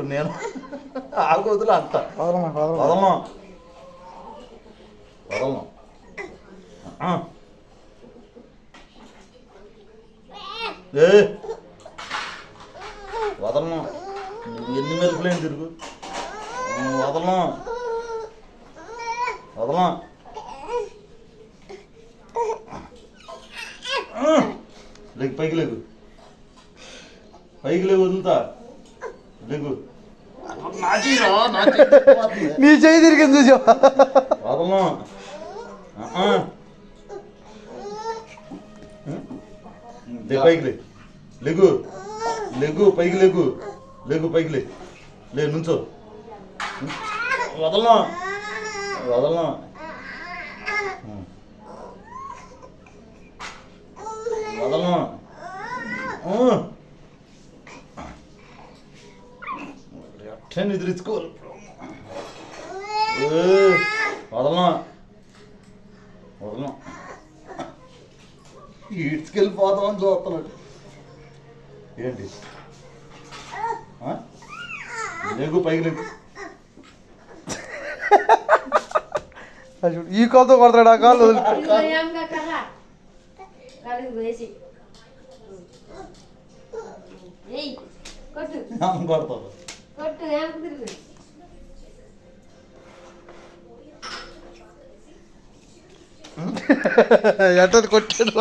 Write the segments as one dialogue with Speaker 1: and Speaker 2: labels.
Speaker 1: నేను ఆగొద్దులు అంట వదలను వదలను ఏ వదలను ఎన్ని మెరుపులేని తిరుగు వదలను వదలను లేకు పైకి లేకు పైకి లేవు వదులుతా లేకు
Speaker 2: నీ చేయి తిరిగింది చూసా
Speaker 1: వదలను పైకి లేగు లేగు పైకి లేగు లేగు పైకి లే నుంచో వదలను వదలను వదలను ఎట్లా నిద్రించుకోవాలి వదలను వదలను ఈడ్చుకెళ్ళిపోతామని చూస్తున్నాడు ఏంటి లేకు పైకి లేకు
Speaker 2: ఈ కాలుతో కొడతాడు ఆ కాలు
Speaker 1: కొడతావు
Speaker 2: ఎట్ట కొట్టాడు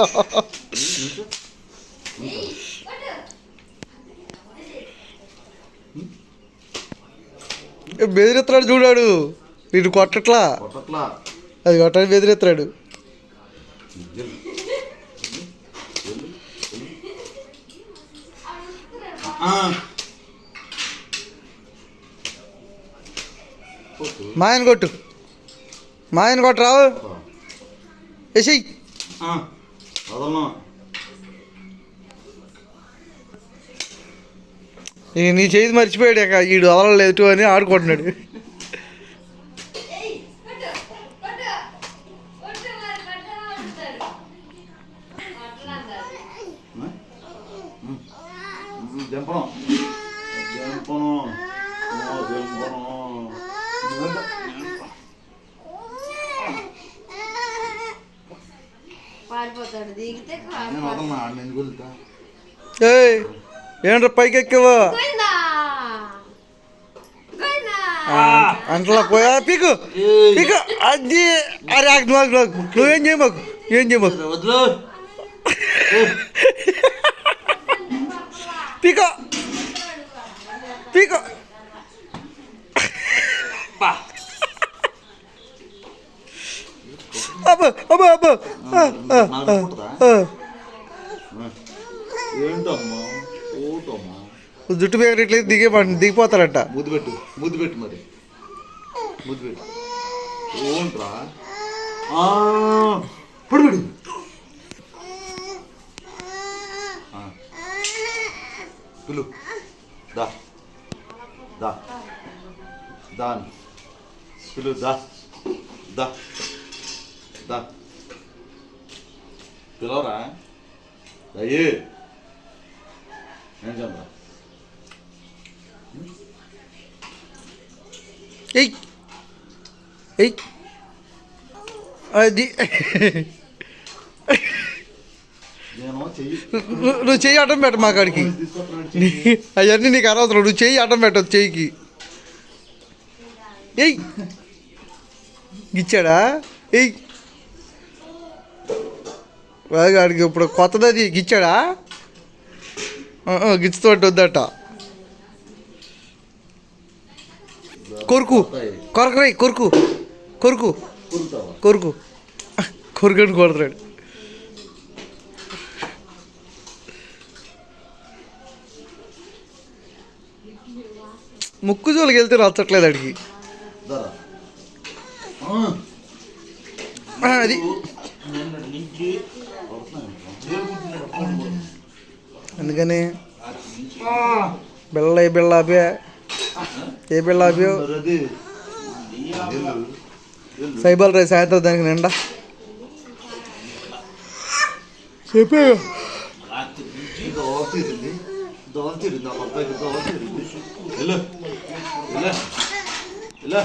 Speaker 2: బెదిరెత్తాడు చూడాడు వీడు కొట్టట్లా అది కొట్టని బెదిరెత్తాడు మాయన కొట్టు మాయన కొట్టు రావు వేసేయి నీ చేతి మర్చిపోయాడు ఇక వీడు వదలలేదు అని ఆడుకుంటున్నాడు ఏంట్రా పైకి ఎక్కవా అంతలా పోయా పీకు పీకు అది అరే నువ్వేం చేయమాకు ఏం చేయమాకు పీకో పీకో అబ్బా అబ్బా అబ్బా
Speaker 1: ఏంటమ్మా
Speaker 2: జుట్టు పేరు ఇట్లా దిగిపోతారట
Speaker 1: ముద్దు పెట్టు మరి ముద్దు పెట్టు ఓంట్రా పడుడు పిలు దా దా దాన్ పిలు దా దా దా పిలవరా అయ్యే ఏం చెప్పరా
Speaker 2: ఏయ్ ఏయ్ అది నువ్వు చెయ్యి అడ్డం పెట్ట మా కాడికి అవన్నీ నీకు అనవసరం నువ్వు చెయ్యి అడ్డం పెట్టదు చెయ్యికి ఏయ్ ఇచ్చాడా ఏయ్ వాడికి ఇప్పుడు కొత్తది గిచ్చాడా గిచ్చుతో వద్దట కొరుకు కొరకరాయి కొరుకు కొరుకు కొరుకు కొరుకని కొడతాడు ముక్కు జోలికి వెళ్తే రచ్చట్లేదు అడిగి అది అందుకని బిళ్ళ ఏ బిళ్ళ ఆపో సైబల్ రైస్ సాయంత్రం దానికి నిండా చెప్పే
Speaker 1: దోల తీరింది ఆ అబ్బాయికి దోల తీరింది వెళ్ళు వెళ్ళు వెళ్ళు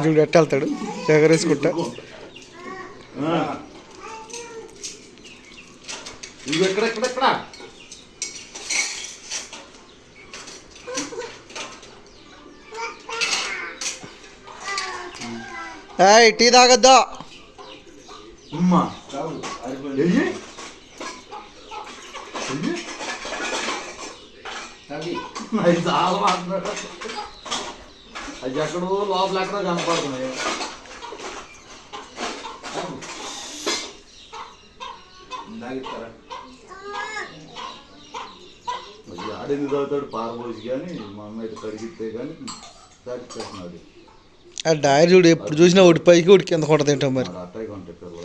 Speaker 2: చూడు ఎట్ట వెళ్తాడు ఎగరేసుకుంటా.
Speaker 1: ఇవి ఎక్కడ
Speaker 2: ఏయ్ టీ తాగద్దా.
Speaker 1: అమ్మా ఎయ్యి అది చాలా మాట్లాడు అది ఎక్కడో లోపల ఎక్కడో కనపడుతున్నాయి. అది ఆడేది తాగుతాడు పారబోసి కానీ మా అమ్మ అయితే కడిగితే కానీ సాటిస్ఫాక్షన్ అది
Speaker 2: ఆ డైర్ చూడు ఎప్పుడు చూసినా ఒకటి పైకి ఒకటి కింద కొట్టదు ఏంటో మరి.
Speaker 1: అట్టాయి కొంటారు